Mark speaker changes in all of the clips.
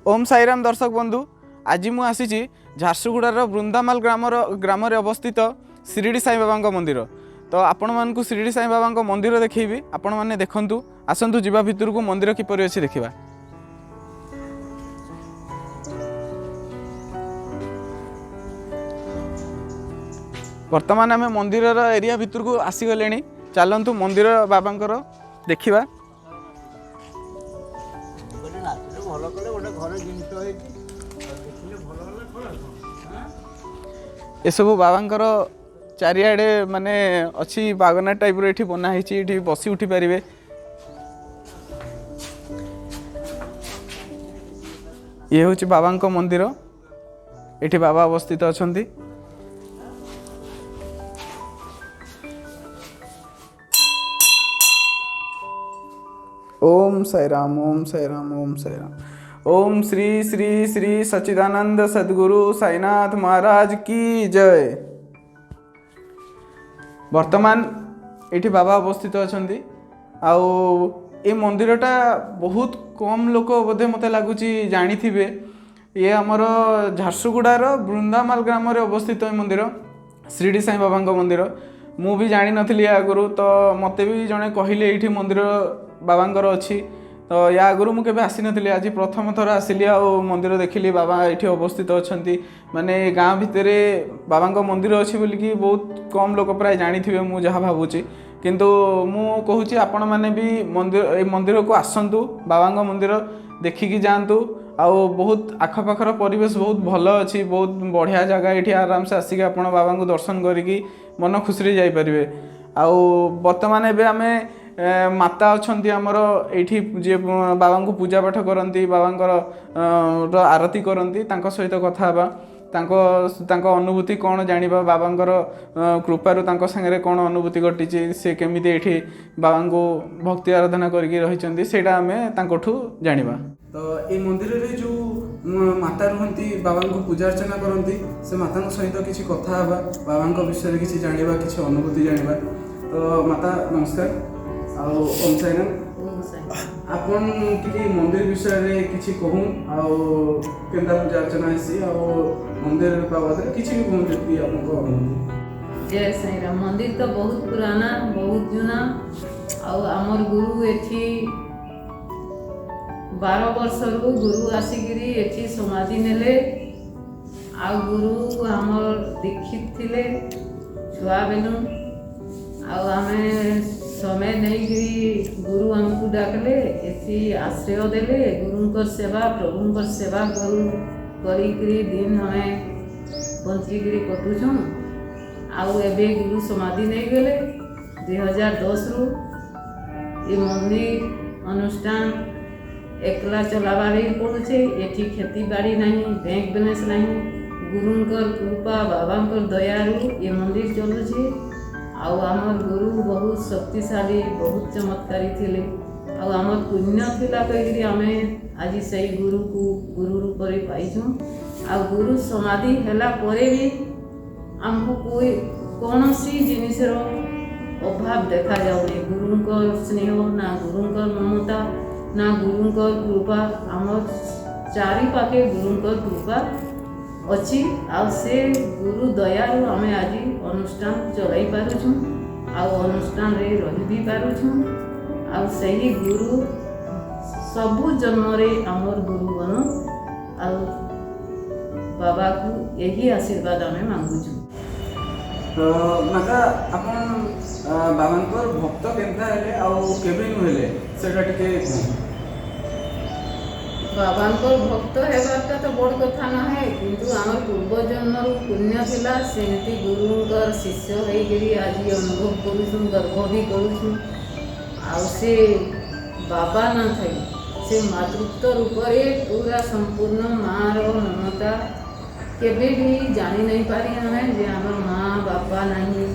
Speaker 1: ओम साईराम दर्शक बंधु, आज मु आसी झारसुगुड़ार वृंदामाल ग्राम अवस्थित शिरडी साई बाबा मंदिर। तो आपण मानकु शिरडी साई बाबा मंदिर देखी आपण मैंने देखु आसतु जीवा भितर को मंदिर किपरि अच्छी देखा। वर्तमान आम मंदिर एरिया भितर को आसीगले, चलतु मंदिर बाबांकर देखा। ये सब बाबांकर चारिआडे माने अच्छी बागना टाइप रे बनाई ये बसी उठी पारे। ये हूँ बाबा मंदिर, ये बाबा अवस्थित अच्छा। ओम साईराम ओम साईराम ओम साईराम। ओम श्री श्री श्री सच्चिदानंद सद्गुरु साईनाथ महाराज की जय। वर्तमान ये बाबा अवस्थित अच्छा। ये मंदिरटा बहुत कम लोक बोधे मत लगुच जानी थे। ये आमर झारसुगुड़ार वृंदामाल ग्राम अवस्थित मंदिर शिरडी साई बाबा मंदिर। मु भी जानी नथली आगुरु, तो मते भी जड़े कहले ये मंदिर बाबांकर अच्छी। तो या आगुरु मुझे आसी नी, आज प्रथम थर आसिली आ मंदिर देखिली। बाबा ये अवस्थित अच्छा, माने गाँ भितर बाबा मंदिर अच्छी बोलिकी बहुत कम लोक प्राय जानी थे मुझे जहाँ भावुची। किंतु मु कहूँ आपण मैंने भी मंदिर को आसतु, बाबा मंदिर देखिकी जातु। आउ बहुत आखपाखर परिवेश बहुत भल अच्छी, बहुत बढ़िया जगह। ये आराम से आसिक आप बाबा को दर्शन करी मन खुशी जापरें। आउ बर्तमान एवं आम माता अच्छा आमर ये जी बाबा को पूजा पाठ करती, बाबा आरती करती, सहित कथा तांको अनुभूति कौन जानिबा, बाबांकर कृपारु तांको संगे कौन अनुभूति घटी, से केमी ये बाबा को भक्ति आराधना करके रही सेटा आमे तांकोठु जानिबा। तो ये मंदिर रे जो माता रुहंती, बाबा को पूजा अर्चना करती, से माता सहित किसी कथा बाबा विषय किसी जानिबा, किसी अनुभूति जानिबा। तो माता नमस्कार। ओम साईराम। आपन टिके मंदिर विषय रे किछि कहूं, केंदा पूजा अर्चना हेसी मंदिर बाबद किछि भी कहूं कि आपको अनुभूति।
Speaker 2: जय साईराम। मंदिर तो बहुत पुराना, बहुत जुना। आमर गुरु एठी 12 वर्ष रू गुरु आसिकी एठी समाधि नेले। आ गुरु आमर दीक्षित थिले छुआ बेनु। आमे समय नहीं गुरु आमको डाकले, एथि आश्रय देले। गुरुंकर सेवा, प्रभुंकर सेवा करी दिन हमें बंचिकी कटुछुँ। आउ एबे गुरु समाधि नहीं गले 2010 रु। ये मंदिर अनुष्ठान एकला चलावा पड़ुचे। एठी खेती बाड़ी नहीं, बैंक बैलेंस नहीं। गुरुंकर कृपा, बाबांकर दयारू ये मंदिर चलुचे। आमर गुरु बहुत शक्तिशाली, बहुत चमत्कारी थिले। आमर पुण्य थिला कही आमे आज सही गुरु को गुरु रूप में पाइछुं। गुरु समाधि हैला परे भी आमको कोई कौन सी जिनिसर अभाव देखा जाऊनी। गुरुंकर स्नेह ना, गुरुंकर ममता ना, गुरुंकर कृपा। आमर चारि पाखे गुरुंकर कृपा अच्छी। से गुरु दयारू आमे आज अनुष्ठान चलाई पारुछुं, अनुष्ठान रे रही भी पारुछुं। सही गुरु सबु जन्म रे आमर गुरु बनो। बाबा को यही आशीर्वाद आमे मांगुछुं।
Speaker 1: तो माता आपन बाबांकर भक्त केनता हेले केबे नु हेले सेटा टिके
Speaker 2: बाबांकर भक्त हेबारटा तो बड़ कथा ना है, किंतु आमर पूर्व जन्म पुण्य थिला। सेमती गुरुंकर शिष्य होइकरी आज अनुभव करूछुं, गर्व भी करूछुं। से बाबा ना थई, से मातृत्व रूप में पूरा संपूर्ण माँ रो ममता केबे भी जानी नहीं पारी हमें जे आमर माँ बापा नहीं।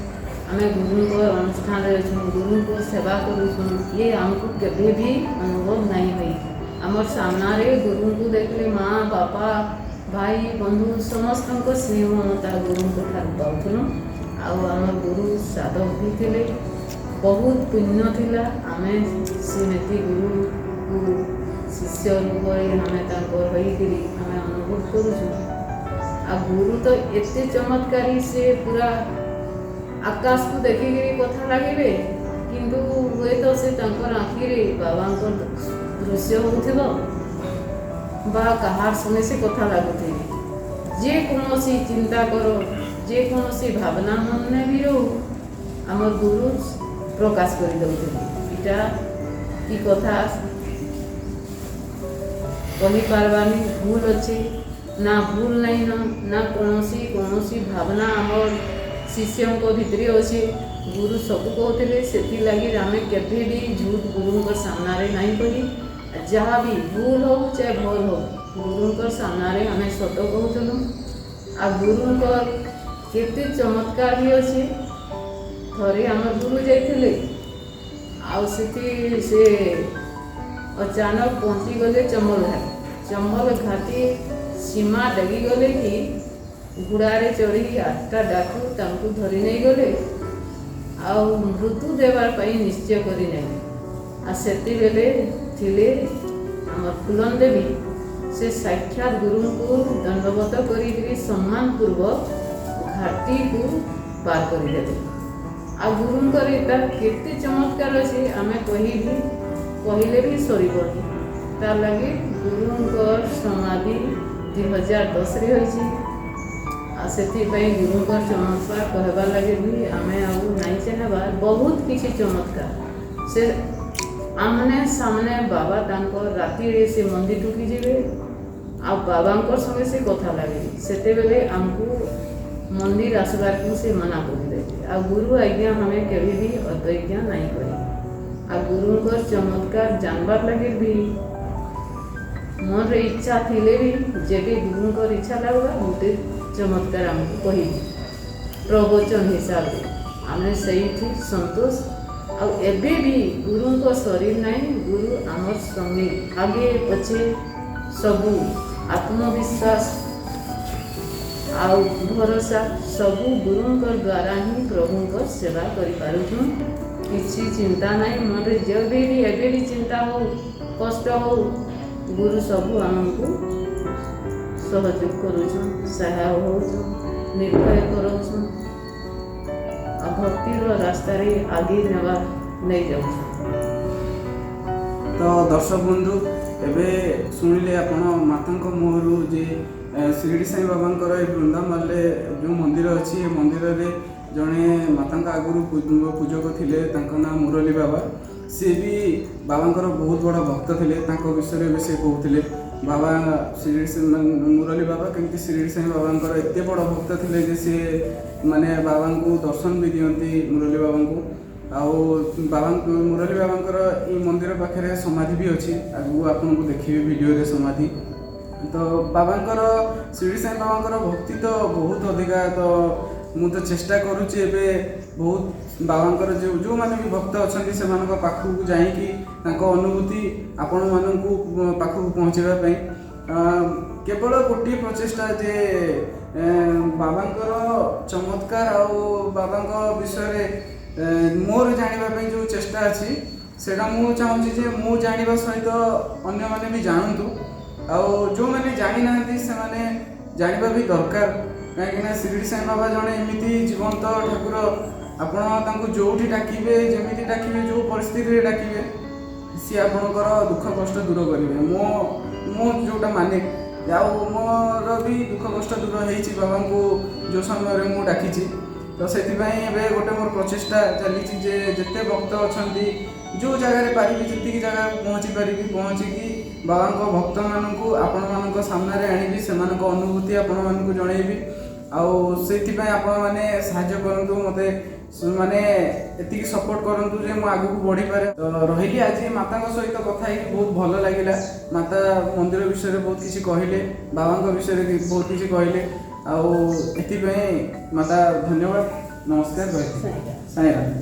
Speaker 2: हमें गुरु को अनुष्ठान रही, गुरु को सेवा करूछुं, ये आमको केबे भी अनुभव नहीं हुई। आमर सामना रे गुरु को देखले माँ बापा भाई बंधु समस्त स्नेह ममता गुरु को ठार पाउथुनु। आमर गुरु साधक भी थिले, बहुत पुण्य थिला। आमे सेमती गुरु को शिष्य रूप हमें हमें अनुभव करुचु। आ गुरु तो एते चमत्कारी से पूरा आकाश को देखिक कथा लगे किंतु हुए तो से आखिरे बाबा दृश्य होउथिबो बा कहार संगे से कथा लगुथे जे कौन चिंता करो जे कौन भावना मन में भी रो आमर गुरु प्रकाश कर दउथिबे इटा की कथा कही पारबानी भूल अच्छे ना भूल नहीं ना कौन भावना आमर शिष्यों को भितरे अच्छे गुरु सब कहते से लगी आम केभी भी झूठ गुरु सामना नहीं करी जहाँ भी भूल हो चाहे भल हो गुरु सामना आम सत कहूँ आ गुरु केते चमत्कार भी अच्छे थे आम गुरु जाते से अचानक पहुँची गले चमल घाटी सीमा डगी गले कि घोड़ारे चढ़ी 8टा डाकू तांकू धरी नहीं गले आ मृत्यु देवार पाई निश्चय करी नहीं आ सेति बेले थिले आमर फुलन देवी से साक्षात गुरु को दंडवत करी सम्मान पूर्वक घाटी को पार कर देते आ गुरुंकर केते चमत्कार अच्छे आम कहले भी सर तार लगे गुरुंकर समाधि 2010 रे होइछि आ सेथिपाई गुरुंकर चमत्कार कहबार लगे भी आमे आउ नाई चाहबार बहुत किसी चमत्कार से आमने सामने बाबा तांको राति रे से मंदिर ढुकी जिवे आ बाबांकर संगे से कथा लगे सेते बेले हमको मंदिर आसबार को से मना कर देते आ गुरु आज्ञा हमें कभी भी अतज्ञा नहीं करी आ गुरुंकर चमत्कार जानबार लगे भी मोर इच्छा थिले भी जेबे गुरुंकर इच्छा लगवा गोटे चमत्कार आमको कही प्रवचन हिसाब से आमे सही संतोष आ एबे भी गुरुंक शरीर नहीं गुरु आमर संगे आगे पछे सबू आत्मविश्वास आ भरोसा सबू गुरुंकर द्वारा ही प्रभुंकर सेवा करि पारुछुं किसी चिंता नहीं मोर जब भी एबे भी चिंता हो कष्ट हो गुरु सबू आमको सहयोग करुछुं सहाय होछुं निर्भय करुछुं आ भक्तिर रास्ता रे आगे नेवा नहीं जाउछुं।
Speaker 1: तो दर्शक बंधु एबे सुनिले आपण मातांक मुहरु जे शिरडी साई बाबांकर ए वृंदावन जो मंदिर अच्छी मंदिर रे जड़े माता आगुरी पूजक थिले नाम मुरली बाबा सी भी बाबांकर बहुत बड़ा भक्त थिले विषय भी से कहते बाबा मुरली बाबा कमी शिरडी साई बाबांकर एत बड़ भक्त थिले जे सी माने बाबा को दर्शन भी दियंती मुरली बाबा को बाबा मुरली बाबांकर ये मंदिर पाखे समाधि भी अच्छी आगू आपन को देखिए वीडियो रे समाधि तो बाबांकर शिरडी साई बाबांकर भक्ति तो बहुत अधिका तो मु तो चेष्टा करुच्ची एबे बहुत बाबांकर जो माने भी भक्त अच्छा से पाखक जाइकी अनुभूति आपण मानू पाखक पहुँचापी केवल गोटे प्रचेषा जे बाबांकर चमत्कार आ बाबा विषय मोर जानापी जो चेष्टा अच्छी से चाहूँगी मु जाना सहित अन्य मैंने भी जानतु जो मैंने जानी ना से जाना भी दरकार कहीं शिरडी साई बाबा जड़े एमती जीवंत ठाकुर आपड़ जो डाकिबे जमी डाकिबे जो परिस्थिति डाकिबे सी आपणकर दुख कष्ट दूर करेंगे मो जोटा माने मोर भी दुख कष्ट दूर हो बाबा को जो समय मुझे डाकी तो से गोटे मोर प्रचेषा चली जेते भक्त अच्छा जो जगह पारि जी जगह पहुँची पारि पहुँचिकी बाबा भक्त मानू आपण मान सामने आनी से अनुभूति आपण मानक जनइबी आपण मैंने साहाय्य करूँ मत माने एति सपोर्ट करूँ जे मु आगु बढ़ी पारे तो रही आज माता सहित कथा बहुत भल लगे माता मंदिर विषय बहुत किसी कहले बाबा विषय बहुत किसी कहले आउ माता धन्यवाद नमस्कार साई राम।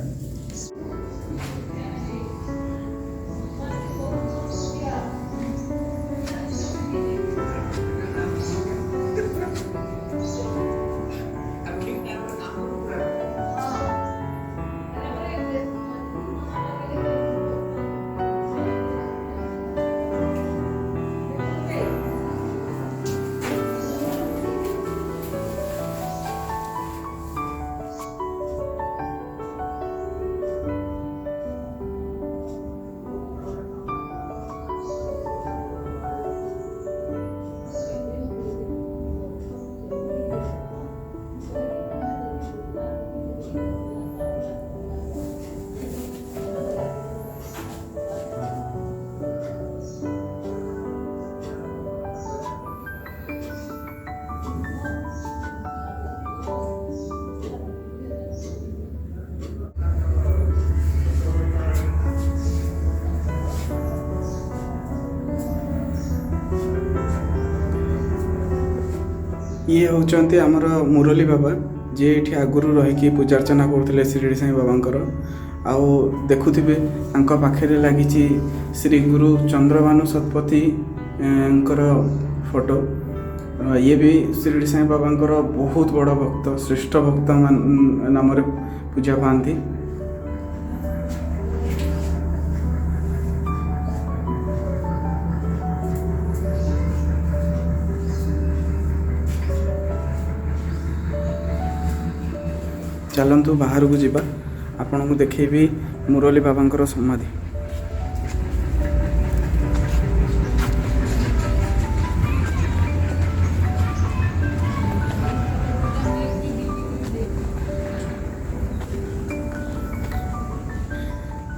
Speaker 1: ये होचंती आमर मुरली बाबा जी ये आगुरी रहीकि पूजा अर्चना करते शिरडी साई बाबांकर आउ देखुथिबे तांका पाखरे लागिची श्री गुरु चंद्रभानु शतपथी अंकर फोटो। ये भी शिरडी साई बाबांकर बहुत बड़ भक्त श्रेष्ठ भक्त नाम पूजा पाती। चलतु बाहर को जावा आपण को देखेबी मुरली बाबांकर समाधि।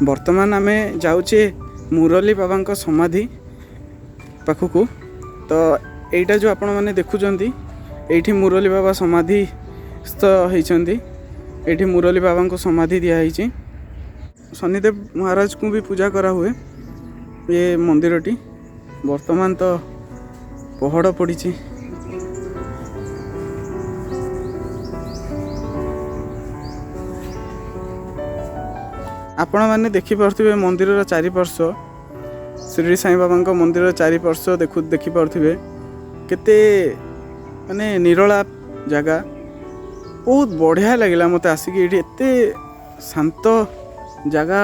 Speaker 1: वर्तमान आमे जाऊचे मुरली बाबांक समाधि पाखक। तो एटा जो आपण मैंने देखुचंती एठी मुरली बाबा समाधि स्थ होइचंती। एठी मुरली बाबा को समाधि दिखाई। शनिदेव महाराज को भी पूजा करा हुए ये मंदिरटी। वर्तमान तो पहाड़ पड़ी। आपण मैंने देखिपे मंदिर चारिपार्श्व शिरडी साई बाबा मंदिर चारिपार्श्व देखिपे केते माने निरला जगह। बहुत बढ़िया लगिला मत आसिक ये एते शांत जगह।